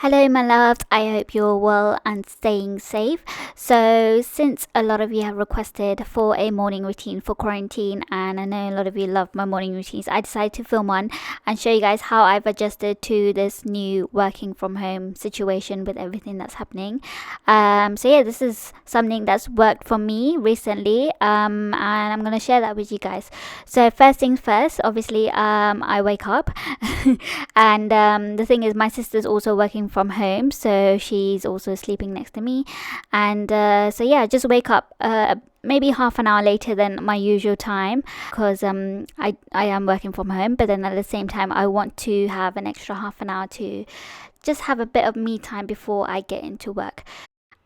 Hello, my loves. I hope you're well and staying safe. So, since a lot of you have requested for a morning routine for quarantine, and I know a lot of you love my morning routines, I decided to film one and show you guys how I've adjusted to this new working from home situation with everything that's happening. This is something that's worked for me recently, and I'm gonna share that with you guys. So, first things first, obviously, I wake up, and the thing is, my sister's also working from home, so she's also sleeping next to me. And just wake up maybe half an hour later than my usual time because I am working from home, but then at the same time I want to have an extra half an hour to just have a bit of me time before I get into work.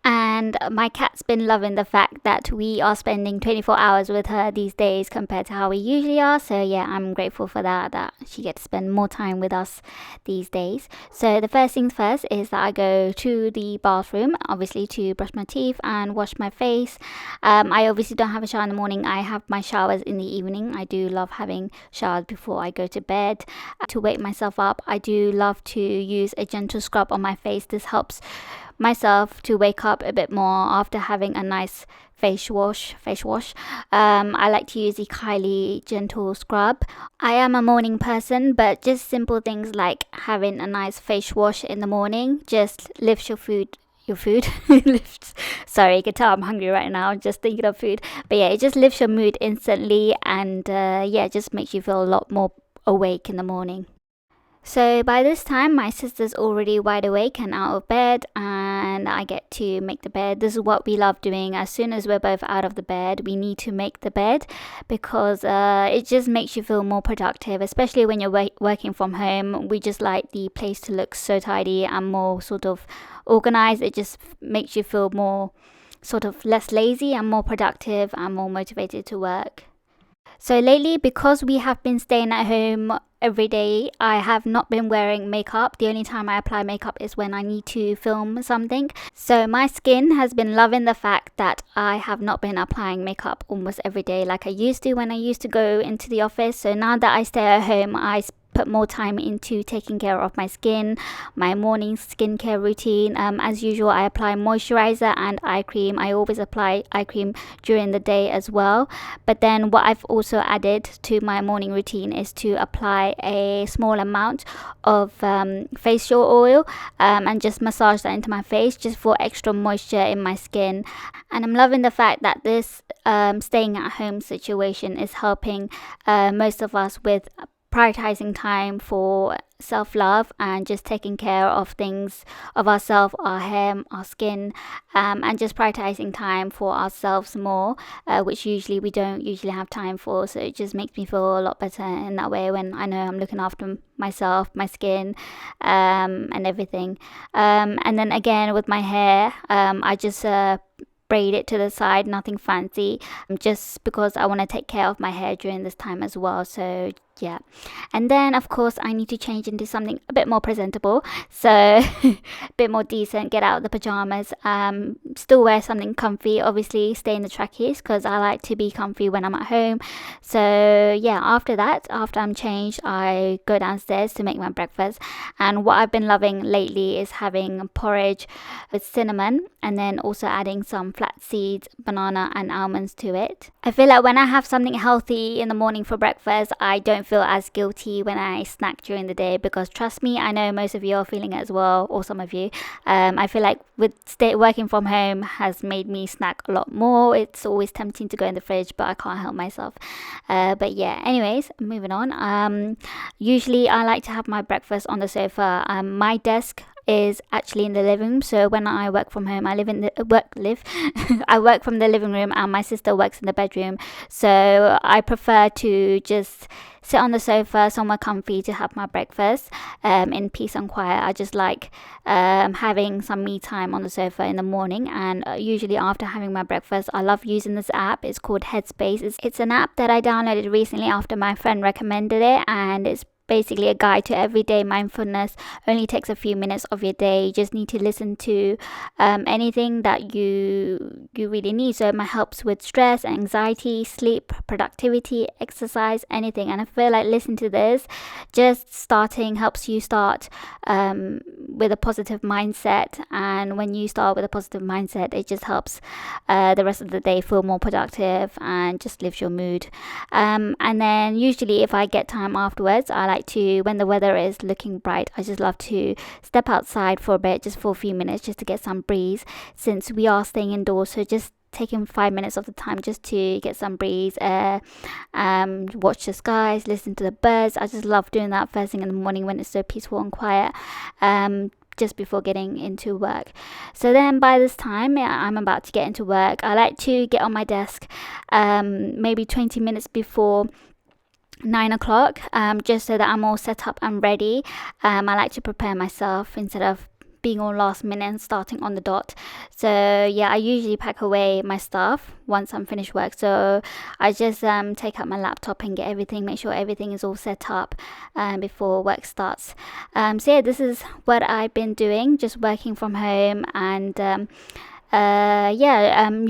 And my cat's been loving the fact that we are spending 24 hours with her these days compared to how we usually are. So, yeah, I'm grateful for that she gets to spend more time with us these days. So, the first things first is that I go to the bathroom, obviously, to brush my teeth and wash my face. I obviously don't have a shower in the morning. I have my showers in the evening. I do love having showers before I go to bed. To wake myself up, I do love to use a gentle scrub on my face. This helps myself to wake up a bit more after having a nice face wash. I like to use the Kylie gentle scrub. I am a morning person, but just simple things like having a nice face wash in the morning just lifts your food lifts. Sorry, you can tell I'm hungry right now just thinking of food. But yeah, it just lifts your mood instantly, and it just makes you feel a lot more awake in the morning. So by this time, my sister's already wide awake and out of bed, and I get to make the bed. This is what we love doing. As soon as we're both out of the bed, we need to make the bed because it just makes you feel more productive, especially when you're working from home. We just like the place to look so tidy and more sort of organized. It just makes you feel more sort of less lazy and more productive and more motivated to work. So lately, because we have been staying at home every day, I have not been wearing makeup. The only time I apply makeup is when I need to film something. So my skin has been loving the fact that I have not been applying makeup almost every day like I used to when I used to go into the office. So now that I stay at home, I put more time into taking care of my skin, my morning skincare routine. As usual, I apply moisturizer and eye cream. I always apply eye cream during the day as well. But then what I've also added to my morning routine is to apply a small amount of facial oil and just massage that into my face just for extra moisture in my skin. And I'm loving the fact that this staying at home situation is helping most of us with prioritizing time for self-love and just taking care of things of ourselves, our hair, our skin, and just prioritizing time for ourselves more, which usually we don't usually have time for. So it just makes me feel a lot better in that way when I know I'm looking after myself, my skin, and everything. And then again with my hair, I just braid it to the side, nothing fancy, just because I want to take care of my hair during this time as well. So yeah, and then of course I need to change into something a bit more presentable, so a bit more decent, get out of the pajamas, still wear something comfy, obviously stay in the trackies because I like to be comfy when I'm at home. So yeah, after I'm changed, I go downstairs to make my breakfast. And what I've been loving lately is having porridge with cinnamon and then also adding some flax seeds, banana and almonds to it. I feel like when I have something healthy in the morning for breakfast, I don't feel as guilty when I snack during the day, because trust me, I know most of you are feeling it as well, or some of you. I feel like with working from home has made me snack a lot more. It's always tempting to go in the fridge, but I can't help myself. But yeah, anyways, moving on. Usually I like to have my breakfast on the sofa. My desk is actually in the living room, so when I work from home, I work from the living room, and my sister works in the bedroom. So I prefer to just sit on the sofa somewhere comfy to have my breakfast in peace and quiet. I just like having some me time on the sofa in the morning, and usually after having my breakfast, I love using this app. It's called Headspace. It's an app that I downloaded recently after my friend recommended it, and it's basically a guide to everyday mindfulness. Only takes a few minutes of your day. You just need to listen to anything that you really need. So it helps with stress, anxiety, sleep, productivity, exercise, anything. And I feel like listening to this, just starting, helps you start with a positive mindset. And when you start with a positive mindset, it just helps the rest of the day feel more productive and just lifts your mood. And then usually if I get time afterwards, I like to, when the weather is looking bright, I just love to step outside for a bit, just for a few minutes, just to get some breeze, since we are staying indoors. So just taking 5 minutes of the time just to get some breeze air, watch the skies, listen to the birds. I just love doing that first thing in the morning when it's so peaceful and quiet, just before getting into work. So then by this time I'm about to get into work, I like to get on my desk maybe 20 minutes before 9 o'clock, just so that I'm all set up and ready. I like to prepare myself instead of being all last minute and starting on the dot. So yeah, I usually pack away my stuff once I'm finished work. So I just take out my laptop and get everything, make sure everything is all set up before work starts. So yeah, this is what I've been doing, just working from home. And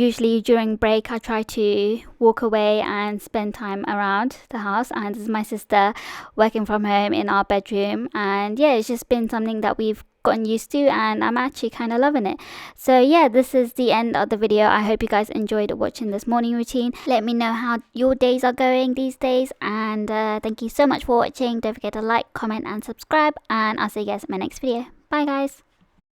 usually during break I try to walk away and spend time around the house. And this is my sister working from home in our bedroom, and yeah, it's just been something that we've gotten used to, and I'm actually kind of loving it. So yeah, this is the end of the video. I hope you guys enjoyed watching this morning routine. Let me know how your days are going these days, and thank you so much for watching. Don't forget to like, comment and subscribe, and I'll see you guys in my next video. Bye guys.